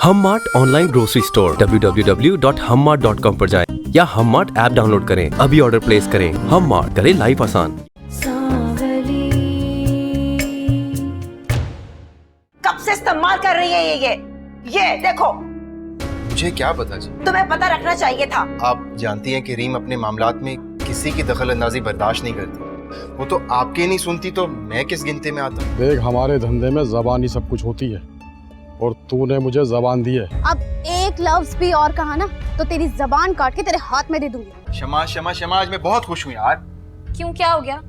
हममार्ट online grocery store www.hummart.com पर जाएं या हममार्ट ऐप डाउनलोड करें। अभी ऑर्डर प्लेस करें। हममार्ट, करें लाइफ आसान। कब से इस्तेमाल कर रही है ये देखो। मुझे क्या पता जी। तुम्हें पता रखना चाहिए था। आप जानती हैं कि रीम अपने मामलात में किसी की दखल अंदाजी बर्दाश्त नहीं करती। वो तो आपके नहीं सुनती तो मैं किस गिनती में आता। देख, हमारे धंधे में जबान ही सब कुछ होती है और तूने मुझे जबान दी है। अब एक लफ्ज भी और कहा ना तो तेरी जबान काट के तेरे हाथ में दे दूंगी। क्षमा क्षमा क्षमा, आज मैं बहुत खुश हूँ यार। क्यों, क्या हो गया?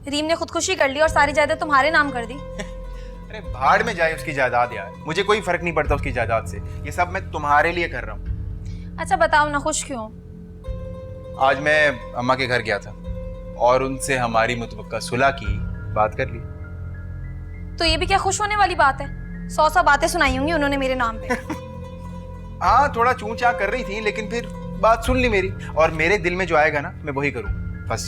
रीम ने खुदकुशी कर ली और सारी जायदाद तुम्हारे नाम कर दी। अरे भाड़ में जाए उसकी जायदाद यार, मुझे कोई फर्क नहीं पड़ता उसकी जायदाद से। ये सब मैं तुम्हारे लिए कर रहा हूँ। अच्छा बताओ ना, खुश क्यों? आज मैं अम्मा के घर गया था और उनसे हमारी मुतवक्का सुलह की बात कर ली। तो ये भी क्या खुश होने वाली बात है? 100 बातें सुनाई होंगी उन्होंने मेरे नाम पे। हाँ, थोड़ा चूं चा कर रही थी लेकिन फिर बात सुन ली मेरी, और मेरे दिल में जो आएगा ना मैं वही करूँ बस।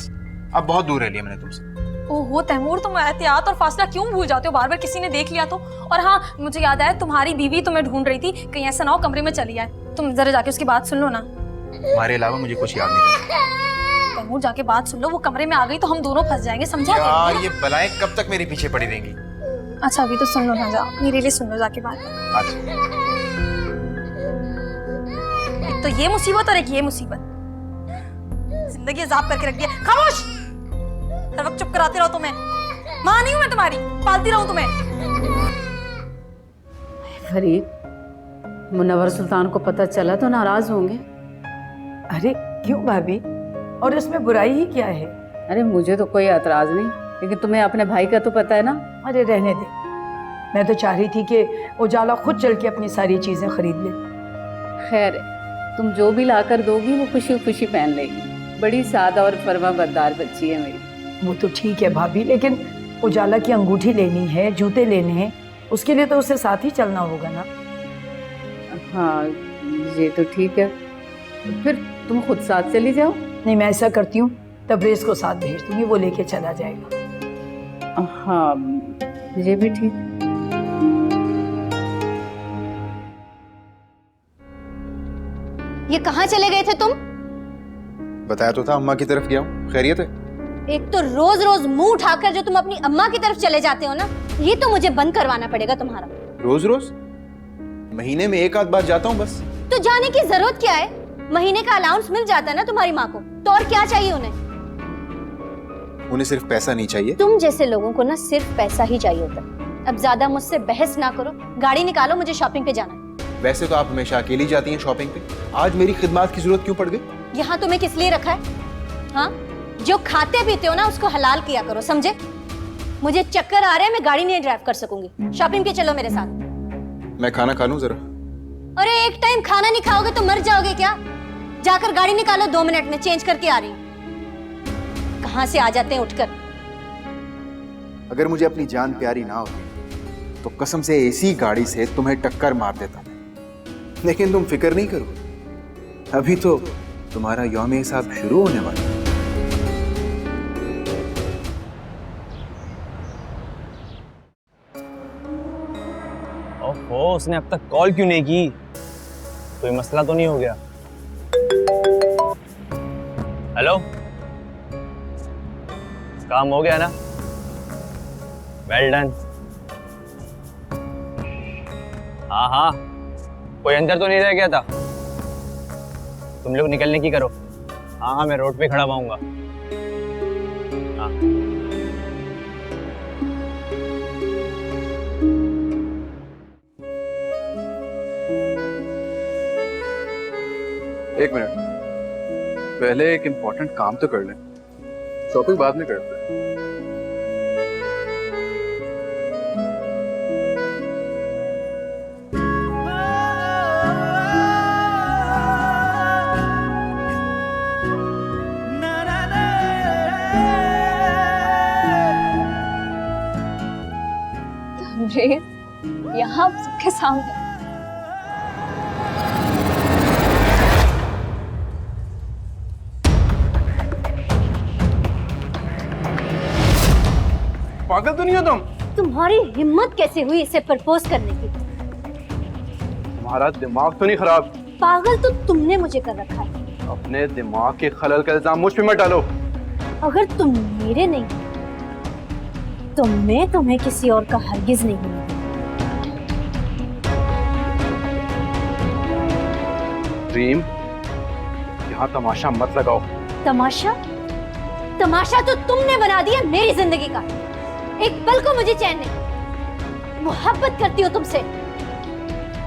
अब बहुत दूर रह लिया मैंने तुमसे। ओहो तैमूर, तुम एहतियात और फासला क्यों भूल जाते हो? बार बार किसी ने देख लिया तो। और हाँ, मुझे याद आया, तुम्हारी बीवी तुम्हें ढूंढ रही थी, कहीं ऐसा ना हो कमरे में चली आए। तुम जरा जाके उसकी बात सुन लो ना। तुम्हारे अलावा मुझे कुछ याद नहीं रहता। तैमूर जाके बात सुन लो, वो कमरे में आ गई तो हम दोनों फंस जाएंगे, समझा? यार ये बलाएं कब तक मेरे पीछे पड़ी रहेंगी? अच्छा अभी तो सुन लो ना, जाओ मेरे लिए सुन लो जाके बात। अच्छा। एक तो ये मुसीबत और एक ये मुसीबत, जिंदगी अजाब करके रख दिया। खामोश, हर वक्त चुप कराते रहो। तुम्हें मां नहीं हूं मैं तुम्हारी, पालती रहूं तुम्हें। फरीद, मुनव्वर सुल्तान को पता चला तो नाराज होंगे। अरे क्यों भाभी, और इसमें बुराई ही क्या है? अरे मुझे तो कोई एतराज नहीं, लेकिन तुम्हें अपने भाई का तो पता है ना। अरे रहने दे, मैं तो चाह रही थी कि उजाला खुद चल के अपनी सारी चीजें खरीद ले। खैर, तुम जो भी लाकर दोगी वो खुशी खुशी पहन लेगी। बड़ी सादा और फरमाबरदार बच्ची है मेरी। वो तो ठीक है भाभी, लेकिन उजाला की अंगूठी लेनी है, जूते लेने हैं, उसके लिए तो उसे साथ ही चलना होगा ना। हाँ ये तो ठीक है, तो फिर तुम खुद साथ चली जाओ। नहीं, मैं ऐसा करती हूँ, तबरेज को साथ भेज दूंगी, वो लेके चला जाएगा। हाँ ये भी ठीक। ये कहाँ चले गए थे तुम? बताया तो था अम्मा की तरफ गया हूँ। खैरियत है? एक तो रोज रोज मुंह उठाकर जो तुम अपनी अम्मा की तरफ चले जाते हो ना, ये तो मुझे बंद करवाना पड़ेगा तुम्हारा। रोज रोज? महीने में एक आध बार जाता हूँ बस। तो जाने की जरूरत क्या है? महीने का अलाउंस मिल जाता है ना तुम्हारी माँ को, तो और क्या चाहिए उन्हें? उन्हें सिर्फ पैसा नहीं चाहिए। तुम जैसे लोगों को ना सिर्फ पैसा ही चाहिए होता है। अब ज्यादा मुझसे बहस ना करो, गाड़ी निकालो, मुझे शॉपिंग पे जाना है। वैसे तो आप हमेशा अकेली जाती हैं शॉपिंग पे, आज मेरी खिदमत की जरूरत क्यों पड़ गई? यहाँ तुम्हें किस लिए रखा है? हाँ, जो खाते पीते हो ना उसको हलाल किया करो, समझे? मुझे चक्कर आ रहे हैं, मैं गाड़ी नहीं ड्राइव कर सकूंगी। शॉपिंग पे चलो मेरे साथ। मैं खाना खा लूं जरा? अरे एक टाइम खाना नहीं खाओगे तो मर जाओगे क्या? जाकर गाड़ी निकालो, 2 मिनट में चेंज करके आ रही हूँ। कहाँ से आ जाते हैं उठकर। अगर मुझे अपनी जान प्यारी ना होती तो कसम से ऐसी गाड़ी से तुम्हें टक्कर मार देता, लेकिन तुम फिक्र नहीं करो, अभी तो तुम्हारा यौम हिसाब शुरू होने वाला है। ओहो, उसने अब तक कॉल क्यों नहीं की? कोई मसला तो नहीं हो गया? हेलो, काम हो गया ना? Well done. हाँ हाँ, कोई अंदर तो नहीं रह गया था? तुम लोग निकलने की करो। हाँ हाँ, मैं रोड पे खड़ा हुआऊंगा। हाँ। एक मिनट, पहले एक इम्पोर्टेंट काम तो कर लें, शॉपिंग बाद में करते हैं। यहाँ सबके सामने पागल तो नहीं हो तुम? तुम्हारी हिम्मत कैसे हुई इसे प्रपोज करने की? तुम्हारा दिमाग तो नहीं खराब? पागल तो तुमने मुझे कर रखा है। अपने दिमाग के खलल का इल्जाम मुझ पे मत डालो। अगर तुम मेरे नहीं तो मैं तुम्हें किसी और का हरगिज नहीं होने दूंगी। रीम, यहाँ तमाशा मत लगाओ। तमाशा? तमाशा तो तुमने बना दिया मेरी जिंदगी का। एक पल को मुझे चैन नहीं। मोहब्बत करती हूँ तुमसे।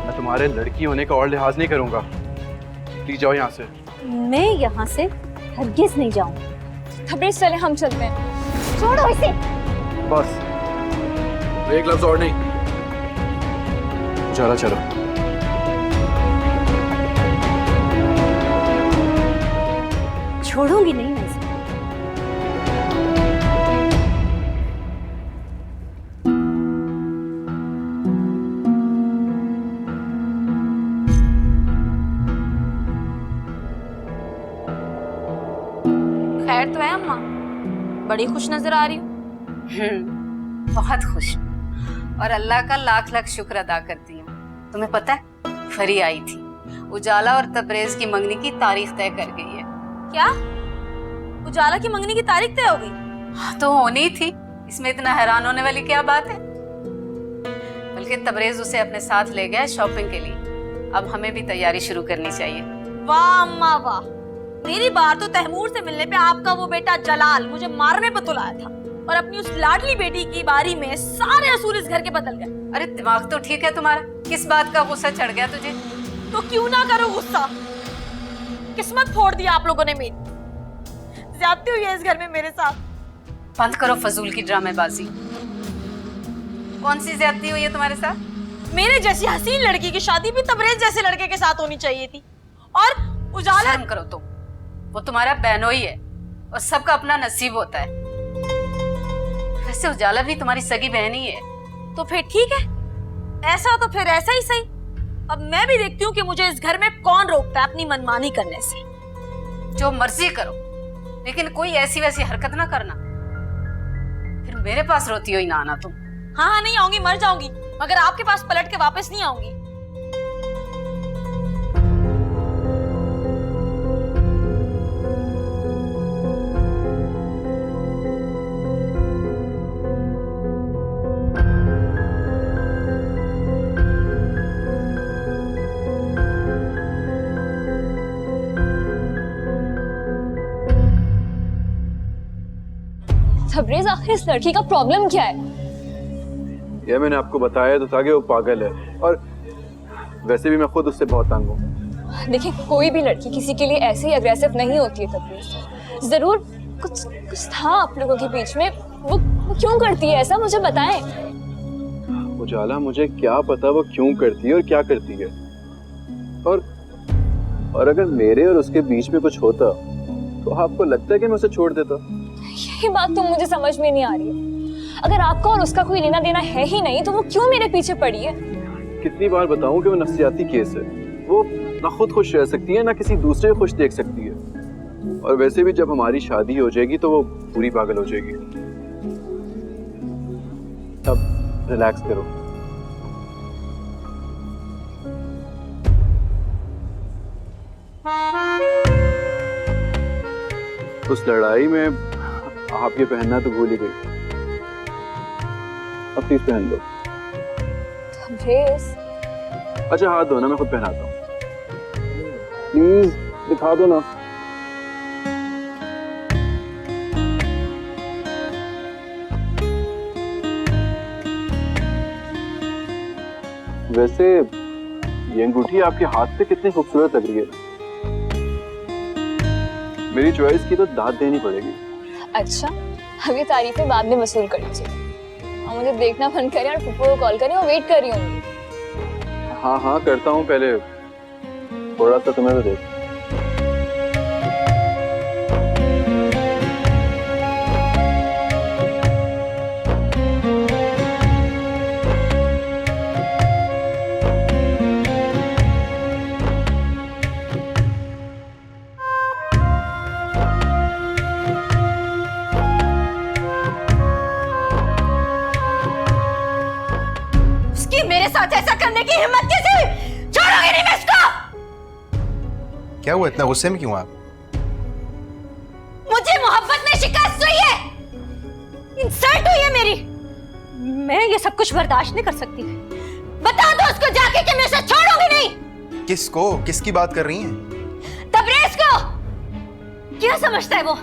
मैं तुम्हारे लड़की होने का और लिहाज नहीं करूंगा। प्लीज जाओ यहाँ से। मैं यहाँ से हरगिज नहीं जाऊंगी। तबरेज चले, हम चलते हैं। छोड़ो इसे। बस एक लफ्ज और नहीं। चलो चलो। छोड़ूंगी नहीं मैं इसे। खैर तो है अम्मा, बड़ी खुश नजर आ रही हूँ। बहुत खुश हूँ और अल्लाह का लाख लाख शुक्र अदा करती हूँ। तुम्हें पता है, फरी आई थी, उजाला और तबरेज की मंगनी की तारीख तय कर गई है। क्या? उजाला की मंगनी की तारीख तय हो गई? हाँ, तो होनी ही थी। इसमें इतना हैरान होने वाली क्या बात है? बल्कि तबरेज उसे अपने साथ ले गया शॉपिंग के लिए। अब हमें भी तैयारी शुरू करनी चाहिए। वाह अम्मा वाह, मेरी बार तो तैमूर से मिलने पे आपका वो बेटा जलाल मुझे मारने पे तुलाया था, और अपनी उस लाडली बेटी की बारी में सारे असूल इस घर के बदल गए। अरे दिमाग तो ठीक है तुम्हारा, किस बात का गुस्सा चढ़ गया तुझे? तो क्यों ना करो गुस्सा? किस्मत फोड़ दिया आप लोगों ने मेरी। ज्यादती हुई है इस घर में मेरे साथ। बंद करो फजूल की ड्रामेबाजी। कौन सी ज्यादती हुई है तुम्हारे साथ? मेरे जैसी हसीन लड़की की शादी भी तबरेज जैसे लड़के के साथ होनी चाहिए थी। और उजाला, शर्म करो तुम, वो तुम्हारा बहनोई है और सबका अपना नसीब होता है। वैसे उजाला भी तुम्हारी सगी बहन ही है। तो फिर ठीक है, ऐसा तो फिर ऐसा ही सही। अब मैं भी देखती हूँ कि मुझे इस घर में कौन रोकता है अपनी मनमानी करने से। जो मर्जी करो, लेकिन कोई ऐसी वैसी हरकत ना करना, फिर मेरे पास रोती हुई ना आना तुम। हाँ हाँ, नहीं आऊंगी, मर जाऊंगी, मगर आपके पास पलट के वापस नहीं आऊंगी। तबरेज, आखिर इस लड़की का प्रॉब्लम क्या है? ये मैंने आपको बताया तो था कि वो पागल है, और वैसे भी मैं खुद उससे बहुत तंग हूँ। देखिए, कोई भी लड़की किसी के लिए ऐसे ही अग्रेसिव नहीं होती है तबरेज। जरूर कुछ था आप लोगों के बीच में। वो क्यों करती है ऐसा, मुझे बताएं। उजाला, मुझे क्या पता वो क्यों करती है और क्या करती है। और अगर मेरे और उसके बीच में कुछ होता तो आपको लगता है कि मैं उसे छोड़ देता? यही बात तो मुझे समझ में नहीं आ रही है। अगर आपका और उसका कोई लेना देना है ही नहीं तो वो क्यों मेरे पीछे पड़ी है? कितनी बार बताऊं कि वो नफ्सियाती केस है। वो ना खुद खुश रह सकती है ना किसी दूसरे को खुश देख सकती है, और वैसे भी जब हमारी शादी हो जाएगी तो वो पूरी पागल हो जाएगी। अब रिलैक्स करो। उस लड़ाई में आप ये पहनना तो भूल ही गई। अब प्लीज पहन लो। अच्छा हाथ दो ना, मैं खुद पहनाता हूँ। प्लीज दिखा दो ना। वैसे ये अंगूठी आपके हाथ पे कितनी खूबसूरत लग रही है। मेरी चॉइस की तो दाद देनी पड़ेगी। अच्छा, अब ये तारीफें बाद में वसूल कर लीजिए। और मुझे देखना बंद करें और पप्पू को कॉल करें, और वेट कर रही हूँ। हाँ हाँ करता हूँ, पहले थोड़ा सा तुम्हें तो देख। मेरे साथ ऐसा करने की हिम्मत कैसे हुई? छोड़ो क्या हुआ, इतना गुस्से में क्यों आप? मुझे मोहब्बत में शिकस्त हुई है, इंसल्ट हुई है मेरी। मैं ये सब कुछ बर्दाश्त नहीं कर सकती। बता दो उसको जाके कि मैं उसे छोड़ूंगी नहीं। किसको? किसकी बात कर रही हैं? तबरेज को। क्या समझता है वो?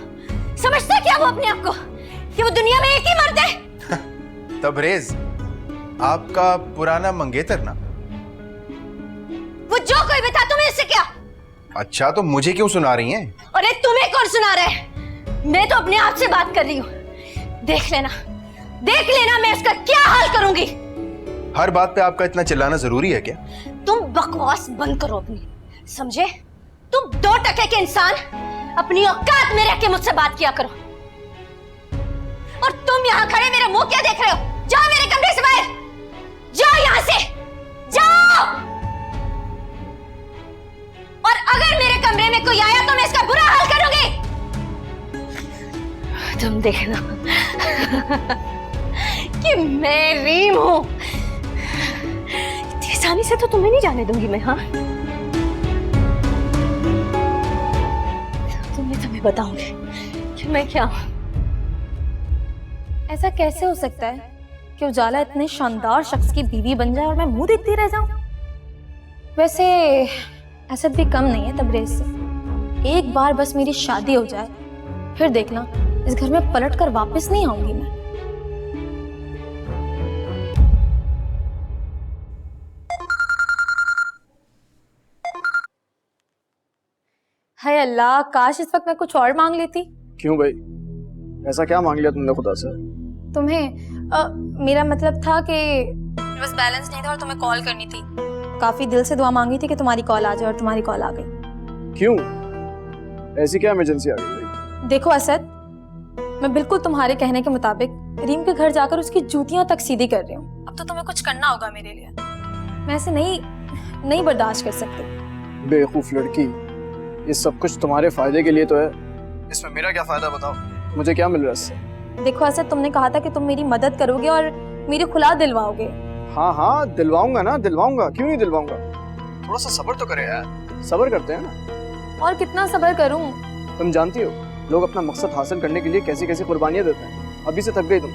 समझता है क्या वो अपने आप को कि वो दुनिया में एक ही मर्द है? तबरेज आपका पुराना मंगेतर ना? वो जो कोई भी था, तुम्हें इससे क्या? अच्छा, तो मुझे क्यों सुना रही हैं? अरे तुम्हें कौन सुना रहा है? मैं तो अपने आप से बात कर रही हूँ। देख लेना मैं उसका क्या हाल करूंगी। हर बात पे आपका इतना चिल्लाना जरूरी है क्या? तुम बकवास बंद करो अपनी, समझे? तुम 2 टके के इंसान अपनी औकात में रह के मुझसे बात किया करो। और तुम यहाँ खड़े मेरा मुंह क्या देख रहे हो? जाओ मेरे कमरे से बाहर, जाओ यहाँ से, जाओ। और अगर मेरे कमरे में कोई आया तो मैं इसका बुरा हाल करूंगी। तुम देखना कि मैं रीम हूं। इतनी आसानी से तो तुम्हें नहीं जाने दूंगी मैं। हाँ, तुम्हें बताऊंगी कि मैं क्या हूं। ऐसा कैसे हो सकता है कि उजाला इतने शानदार शख्स की बीवी बन जाए और मैं मुंह देखती रह जाऊं? वैसे असद भी कम नहीं है तबरेज से। एक बार बस मेरी शादी हो जाए, फिर देखना इस घर में पलट कर वापस नहीं आऊंगी मैं। हाय अल्लाह, काश इस वक्त मैं कुछ और मांग लेती। क्यों भाई, ऐसा क्या मांग लिया तुमने खुदा से? तुम्हें मेरा मतलब था कि बस बैलेंस नहीं था और तुम्हें कॉल करनी थी। काफी दिल से दुआ मांगी थी कि तुम्हारी कॉल आ जाए और तुम्हारी कॉल आ गई। क्यों, ऐसी क्या इमरजेंसी आ गई भाई? देखो असद, मैं बिल्कुल तुम्हारे कहने के मुताबिक रीम के घर जाकर उसकी जूतियां तक सीधी कर रही हूँ। अब तो तुम्हें कुछ करना होगा मेरे लिए। मैं ऐसे नहीं बर्दाश्त कर सकती। बेवकूफ लड़की, ये सब कुछ तुम्हारे फायदे के लिए तो है। इसमें मेरा क्या फायदा बताओ? मुझे क्या मिल रहा है इससे? देखो असद, तुमने कहा था कि तुम मेरी मदद करोगे और मेरी खुला दिलवाओगे। हाँ दिलवाऊंगा ना, दिलवाऊंगा, क्यों नहीं दिलवाऊंगा। थोड़ा सा सब्र तो करे यार, सब्र करते हैं ना। और कितना सब्र करूं? तुम जानती हो लोग अपना मकसद हासिल करने के लिए कैसी कैसी कुर्बानियां देते हैं। अभी से थक गई तुम।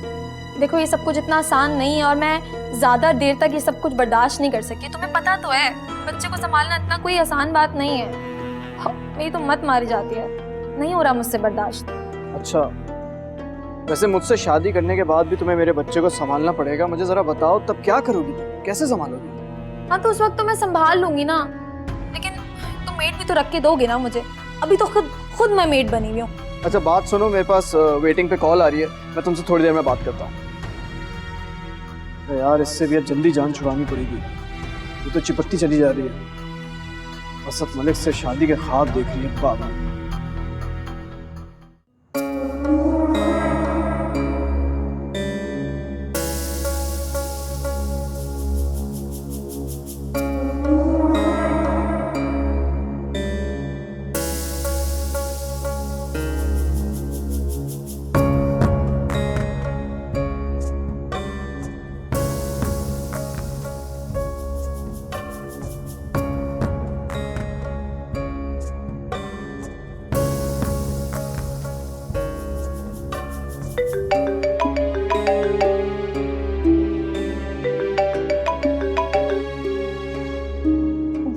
देखो ये सब कुछ इतना आसान नहीं है और मैं ज्यादा देर तक ये सब कुछ बर्दाश्त नहीं कर सकती। तुम्हें पता तो है बच्चे को संभालना इतना कोई आसान बात नहीं है। मेरी तो मत मारी जाती है, नहीं हो रहा मुझसे बर्दाश्त। अच्छा, वैसे मुझसे शादी करने के बाद भी तुम्हें मेरे बच्चे को संभालना पड़ेगा। मुझे जरा बताओ तब क्या करोगी तुम, कैसे संभालोगी? हाँ तो उस वक्त तो मैं संभाल लूंगी ना, लेकिन तुम मेड भी तो रख के दोगे ना मुझे। अभी तो खुद मैं मेड बनी हुई हूँ। अच्छा बात सुनो, मेरे पास वेटिंग पे कॉल आ रही है, मैं तुमसे थोड़ी देर में बात करता हूँ। यार इससे भी जल्दी जान छुड़ानी पड़ेगी, ये तो चिपकती चली जा रही है। असद मलिक से शादी के ख्वाब देख रही है बाबा।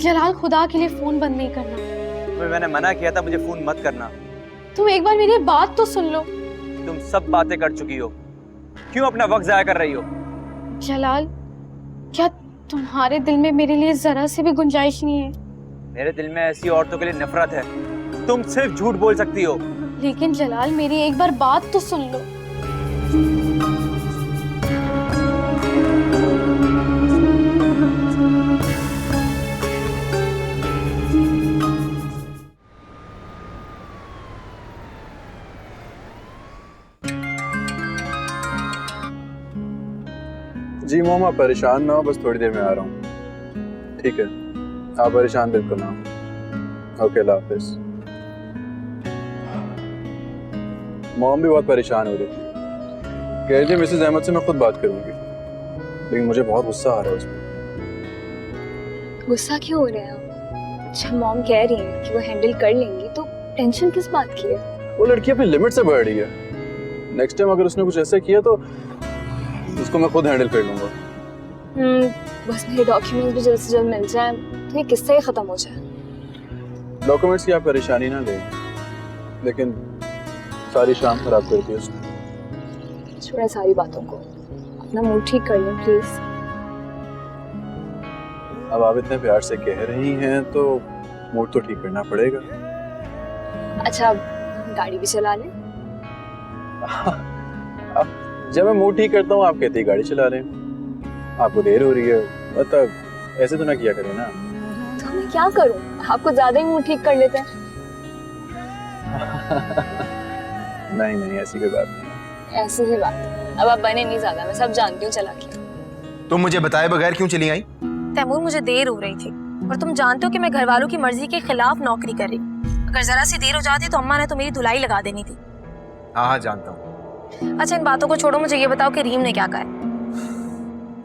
जलाल, खुदा के लिए फोन बंद नहीं करना। मैंने मना किया था मुझे फोन मत करना। तुम एक बार मेरी बात तो सुन लो। तुम सब बातें कर चुकी हो, क्यों अपना वक्त जाया कर रही हो? जलाल, क्या तुम्हारे दिल में मेरे लिए जरा सी भी गुंजाइश नहीं है? मेरे दिल में ऐसी औरतों के लिए नफरत है। तुम सिर्फ झूठ बोल सकती हो। लेकिन जलाल, मेरी एक बार बात तो सुन लो। जी मोम, आप परेशान ना हो, बस थोड़ी देर में आ रहा हूँ। ठीक है, आप परेशान बिल्कुल ना हो। ओके, अल्लाह हाफिज। मोम भी बहुत परेशान हो रही थी, कह रही थी मिसेस अहमद से मैं खुद बात करूंगी, लेकिन मुझे बहुत गुस्सा आ रहा है उसमें। गुस्सा क्यों हो रहे हैं? अच्छा मॉम कह रही है कि वो हैंडल कर लेंगी, तो टेंशन किस बात की है? वो लड़की अपनी लिमिट से बढ़ रही है। नेक्स्ट टाइम अगर उसने कुछ ऐसा किया तो उसको मैं खुद हैंडल कर लूंगा। बस मेरे डॉक्यूमेंट्स भी जल्द से जल्द मिल जाए तो ये किस्सा ही खत्म हो जाए। डॉक्यूमेंट्स की आप परेशानी ना लें, लेकिन सारी शाम खराब कर दी उसने। छोड़े सारी बातों को, अपना मूड ठीक कर लें प्लीज। अब आप इतने प्यार से कह रही हैं तो मूड तो ठीक करना पड़ेगा। अच्छा गाड़ी भी चला लें। अब जब मैं मूड ठीक करता हूँ आप कहते हैं गाड़ी चला रहे हैं। आपको देर हो रही है, मतलब ऐसे तो ना किया करें ना। तो मैं क्या करूं, आपको ज्यादा ही मूड ठीक कर लेते हैं। नहीं नहीं ऐसी कोई बात नहीं। ऐसी ही बात। अब आप बने नहीं ज्यादा, मैं सब जानती हूँ चला के। तुम मुझे बताए बगैर क्यों चली आई? तैमूर मुझे देर हो रही थी और तुम जानते हो कि मैं घर वालों की मर्जी के खिलाफ नौकरी कर रही हूँ। अगर जरा सी देर हो जाती तो अम्मा ने तो मेरी धुलाई लगा देनी थी। हाँ जानता हूँ। अच्छा इन बातों को छोड़ो, मुझे ये बताओ कि रीम ने क्या कहा है?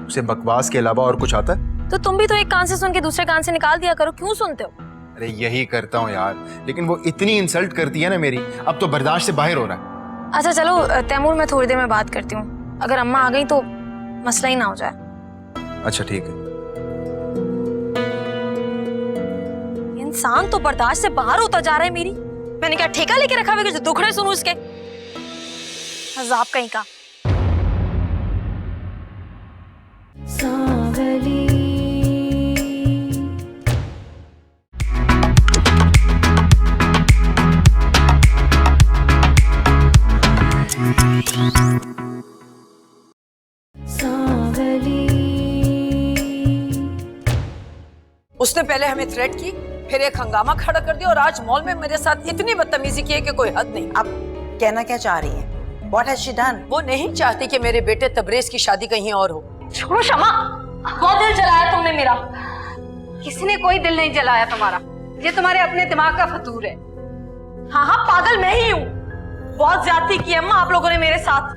उसे बकवास के अलावा और कुछ आता है? तो तुम भी तो एक कान से सुन के दूसरे कान से निकाल दिया करो, क्यों सुनते हो? अरे यही करता हूँ यार, लेकिन वो इतनी इंसल्ट करती है ना मेरी, अब तो बर्दाश्त से बाहर हो रहा है। अच्छा चलो तैमूर, मैं थोड़ी देर में बात करती हूँ। अगर अम्मा आ गई तो मसला ही ना हो जाए। अच्छा ठीक है। इंसान तो बर्दाश्त से बाहर होता जा रहा है मेरी। मैंने क्या ठेका लेके रखा हुआ है कि दुखड़े सुनूं इसके? अजाब कहीं का। उसने पहले हमें थ्रेट की, फिर एक हंगामा खड़ा कर दिया और आज मॉल में मेरे साथ इतनी बदतमीजी की है कि कोई हद नहीं। अब कहना क्या चाह रही है? What has she done? वो नहीं चाहती कि मेरे बेटे तबरेज की शादी कहीं और हो। छोड़ो शमा, बहुत दिल जलाया तुमने मेरा। किसने कोई दिल नहीं जलाया तुम्हारा, ये तुम्हारे अपने दिमाग का फतूर है। हाँ हाँ पागल मैं ही हूँ। बहुत ज्यादती की अम्मा आप लोगों ने मेरे साथ।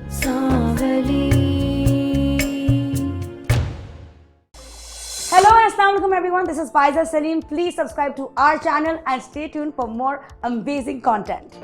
Hello and Assalamualaikum everyone, this is Faiza Salim. Please subscribe to our channel and stay tuned for more amazing content.